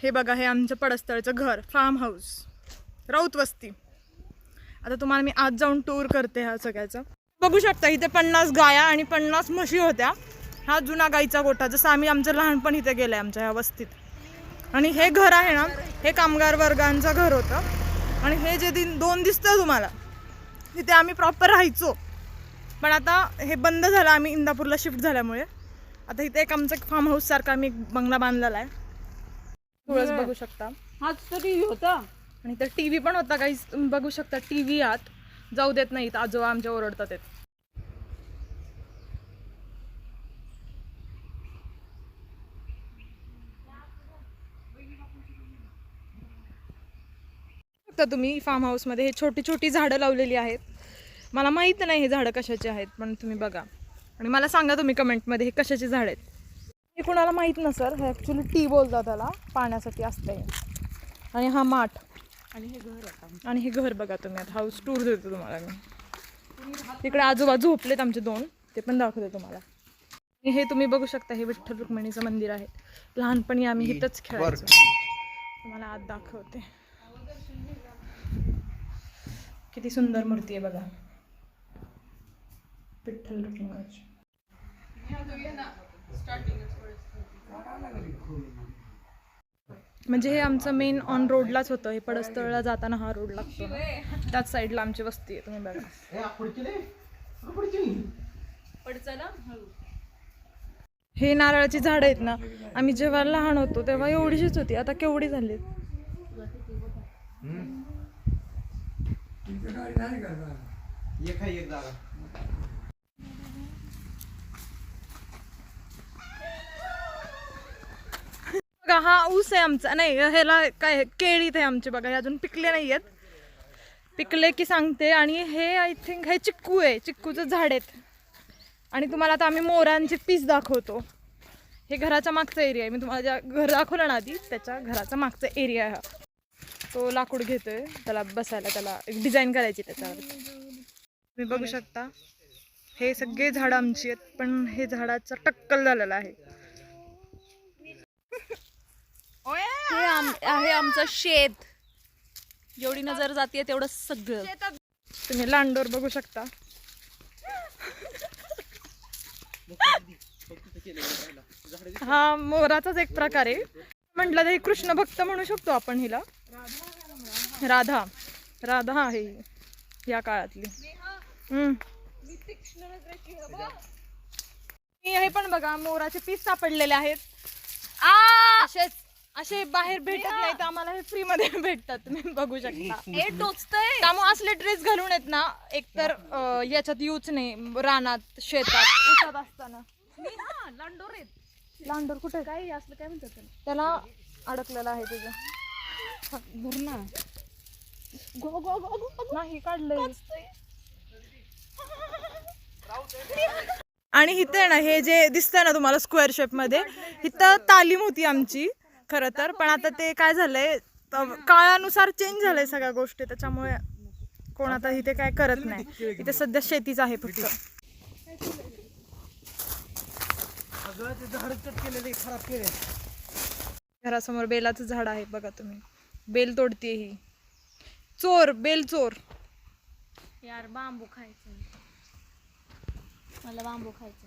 हे बघा, हे आमचं पडस्तळचं घर, फार्म हाऊस, राऊत वस्ती. आता तुम्हाला मी आज जाऊन टूर करते ह्या सगळ्याचा. बघू शकता इथे 50 गाया आणि 50 म्हशी होत्या. हा जुना गाईचा गोठा, जसं आम्ही आमचं लहानपण इथे गेलं आहे आमच्या ह्या वस्तीत. आणि हे घर आहे ना, हे कामगार वर्गांचं घर होतं. आणि हे जे दोन दिसतं तुम्हाला, तिथे आम्ही प्रॉपर राहायचो. पण आता हे बंद झालं, आम्ही इंदापूरला शिफ्ट झाल्यामुळे. आता इथे एक आमचं फार्म हाऊस सारखा आम्ही एक बंगला बांधलेला आहे. तुळस बघू शकता. हाच तर टीव्ही होता आणि तर टीव्ही पण होता काही, तुम्ही बघू शकता. टीव्ही आत जाऊ देत नाहीत, आजोबा आमच्या ओरडतात आहेत. तुम्ही फार्म हाऊस मध्ये हे छोटी छोटी झाडं लावलेली आहेत. मला माहित नाही हे झाडं कशाची आहेत, पण तुम्ही बघा आणि मला सांगा तुम्ही कमेंटमध्ये हे कशाची झाड आहेत. हे कुणाला माहीत नसेल, हे ॲक्च्युली टी बोलतात त्याला, पाण्यासाठी असतंय. आणि हा माठ आणि हे घर आता. आणि हे घर बघा तुम्ही. आता हाऊस टूर देतो तुम्हाला मी. तिकडे आजोबा झोपलेत आमचे दोन, ते पण दाखवते तुम्हाला. हे तुम्ही बघू शकता, हे विठ्ठल रुक्मिणीचं मंदिर आहे. लहानपणी आम्ही इथंच खेळायचो. तुम्हाला आत दाखवते. किती सुंदर मूर्ती आहे बघा, विठ्ठल रुक्मिणीची. म्हणजे हे आमचं मेन ऑन रोडलाच होतं. हे पडस्तळला जाताना हा रोड लागतो ना, त्याच साईडला आमची वस्ती आहे. तुम्ही बघा. हे नारळाची झाडं आहेत ना, आम्ही जेव्हा लहान होतो तेव्हा एवढीशीच होती, आता केवढी झाली. बघा, हा ऊस आहे आमचा. नाही, ह्याला काय केळीत आहे आमचे बघा. हे अजून पिकले नाही आहेत, पिकले की सांगते. आणि हे आय थिंक हे चिक्कू आहे, चिक्कूचं झाड आहेत. आणि तुम्हाला आता आम्ही मोरांचे पीस दाखवतो. हे घराच्या मागचा एरिया आहे. मी तुम्हाला ज्या घर दाखवलं ना आधी, त्याच्या घराचा मागचा एरिया आहे हा. तो लाकूड घेतोय त्याला बसायला, त्याला एक डिझाईन करायची त्याच्यावर. तुम्ही बघू शकता, हे सगळे झाडं आमची आहेत, पण हे झाडाचा टक्कल झालेला आहे. हे आहे आमचं शेत. जेवढी नजर जाते तेवढं सगळं. तुम्ही लांडोर बघू शकता. हा मोराचाच एक प्रकार आहे. म्हटलं तर कृष्ण भक्त म्हणू शकतो आपण हिला. राधा, राधा आहे या काळातली. हे पण बघा, मोराचे पीस सापडलेले आहेत. असे बाहेर भेटत नाही, तर आम्हाला हे फ्री मध्ये भेटतात. तुम्ही बघू शकता. हे टोचतंय. त्यामुळे असले ड्रेस घालून येत ना, एकतर याच्यात यूज नाही, रानात, शेतात, उसात असताना. लांडोर आहेत. लांडोर कुठे काय असलं काय म्हणतात त्याला, अडकलेला आहे तुझं भरणा. नाही काढलंय. आणि इथं आहे ना, हे जे दिसतंय ना तुम्हाला स्क्वेअर शेप मध्ये, इथं तालीम होती आमची खरं तर. पण आता ते काय झालंय, काळानुसार चेंज झालंय सगळ्या गोष्टी, त्याच्यामुळे कोण आता इथे काय करत नाही. इथे सध्या शेतीच आहे फक्त. घरासमोर बेलाचं झाड आहे बघा तुम्ही. बेल तोडतीये ही चोर, बेल चोर. यार बांबू खायचं, मला बांबू खायचं.